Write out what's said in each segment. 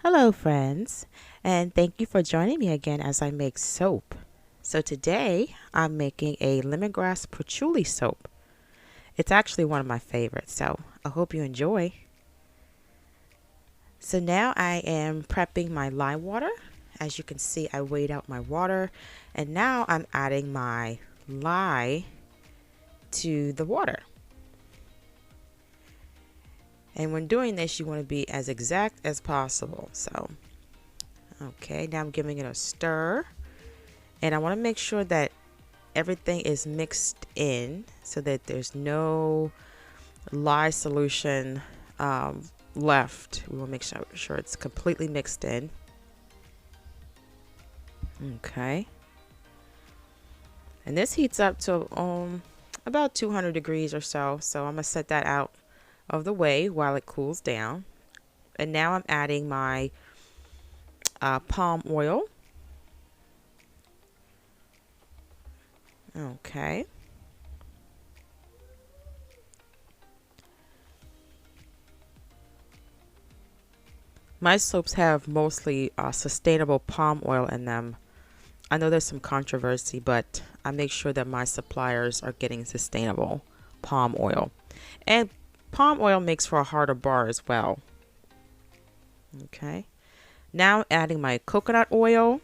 Hello, friends, and thank you for joining me again as I make soap. So, today I'm making a lemongrass patchouli soap. It's actually one of my favorites, so I hope you enjoy. So, now I am prepping my lye water. As you can see, I weighed out my water, and now I'm adding my lye to the water. And when doing this, you want to be as exact as possible. So, okay, now I'm giving it a stir. And I want to make sure that everything is mixed in so that there's no lye solution left. We will make sure it's completely mixed in. Okay. And this heats up to about 200 degrees or so. So I'm going to set that out of the way while it cools down. And now I'm adding my palm oil. Okay. My soaps have mostly sustainable palm oil in them. I know there's some controversy, but I make sure that my suppliers are getting sustainable palm oil. And palm oil makes for a harder bar as well. Okay. Now I'm adding my coconut oil.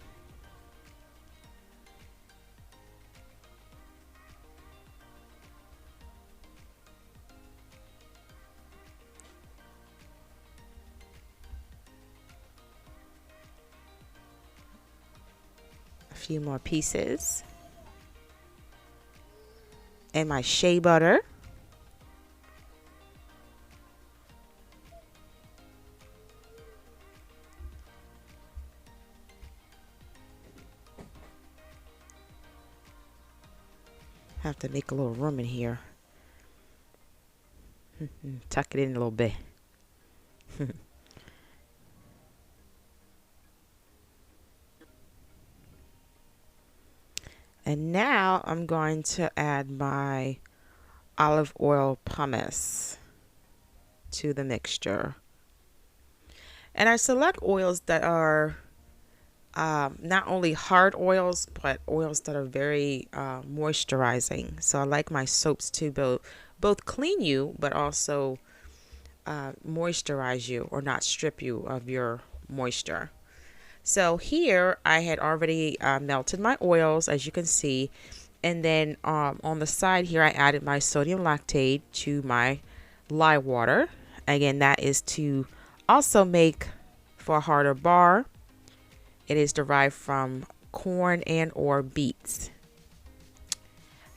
A few more pieces. And my shea butter. Have to make a little room in here. Tuck it in a little bit. And now I'm going to add my olive oil pumice to the mixture. And I select oils that are not only hard oils, but oils that are very moisturizing. So I like my soaps to both clean you, but also moisturize you or not strip you of your moisture. So here I had already melted my oils, as you can see. And then on the side here, I added my sodium lactate to my lye water. Again, that is to also make for a harder bar. It is derived from corn and or beets.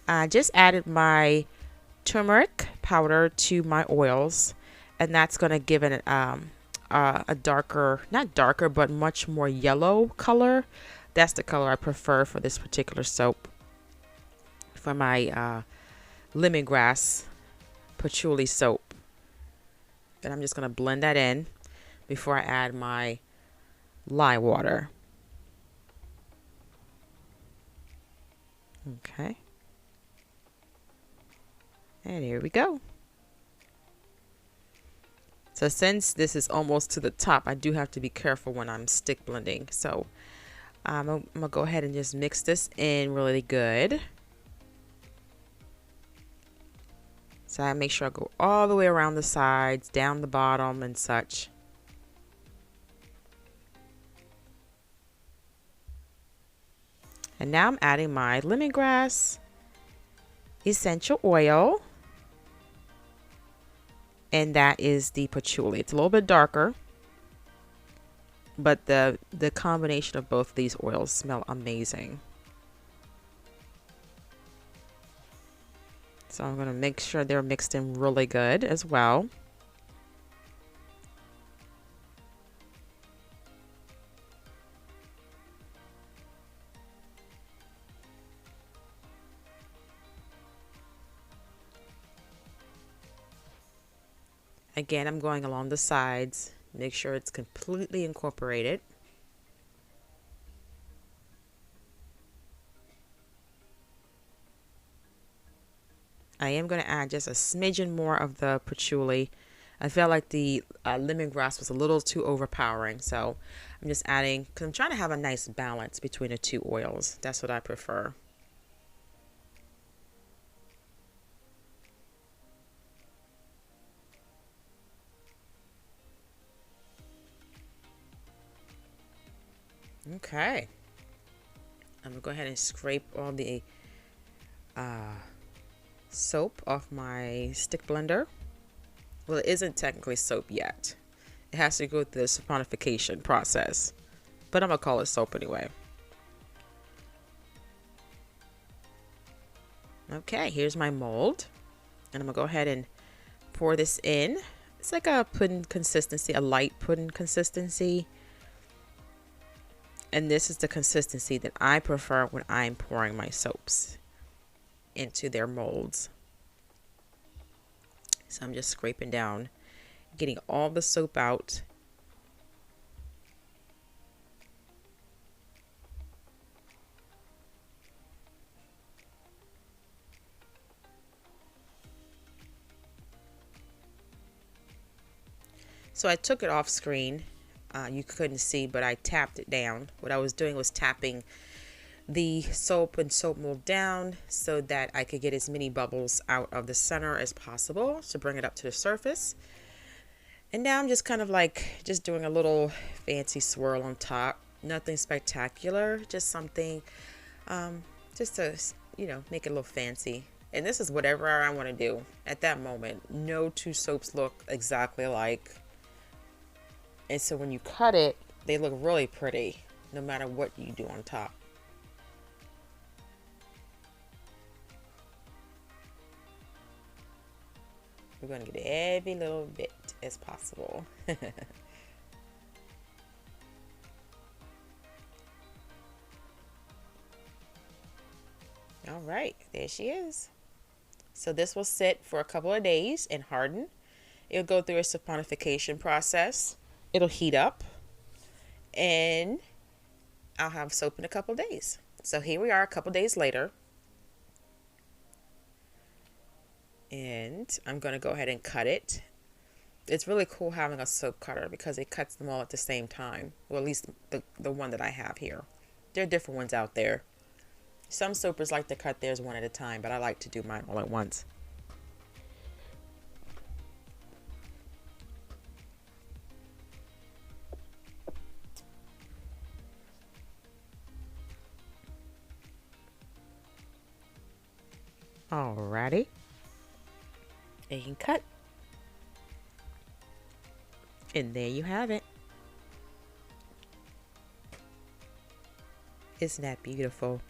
I just added my turmeric powder to my oils, and that's going to give it a darker, not darker, but much more yellow color. That's the color I prefer for this particular soap. For my lemongrass patchouli soap. Then I'm just going to blend that in before I add my lye water. Okay. And here we go. So since this is almost to the top, I do have to be careful when I'm stick blending. So I'm going to go ahead and just mix this in really good. So I make sure I go all the way around the sides, down the bottom and such. And now I'm adding my lemongrass essential oil. And that is the patchouli. It's a little bit darker, but the combination of both of these oils smell amazing. So I'm going to make sure they're mixed in really good as well. Again, I'm going along the sides, make sure it's completely incorporated. I am going to add just a smidgen more of the patchouli, I felt like the lemongrass was a little too overpowering, so I'm just adding, because I'm trying to have a nice balance between the two oils. That's what I prefer. Okay. I'm going to go ahead and scrape all the soap off my stick blender. Well, it isn't technically soap yet. It has to go through the saponification process, but I'm going to call it soap anyway. Okay, here's my mold, and I'm going to go ahead and pour this in. It's like a pudding consistency, a light pudding consistency. And this is the consistency that I prefer when I'm pouring my soaps into their molds. So I'm just scraping down, getting all the soap out. So I took it off screen. You couldn't see, but I tapped it down. What I was doing was tapping the soap and soap mold down so that I could get as many bubbles out of the center as possible to bring it up to the surface. And now I'm just kind of like just doing a little fancy swirl on top. Nothing spectacular, just something just to, make it a little fancy. And this is whatever I want to do at that moment. No two soaps look exactly alike. And so when you cut it, they look really pretty no matter what you do on top. We're going to get every little bit as possible. All right, there she is. So this will sit for a couple of days and harden. It'll go through a saponification process. It'll heat up, and I'll have soap in a couple of days. So here we are a couple of days later. And I'm going to go ahead and cut it. It's really cool having a soap cutter because it cuts them all at the same time. Well, at least the one that I have here. There are different ones out there. Some soapers like to cut theirs one at a time, but I like to do mine all at once. Alrighty. And you can cut. And there you have it. Isn't that beautiful?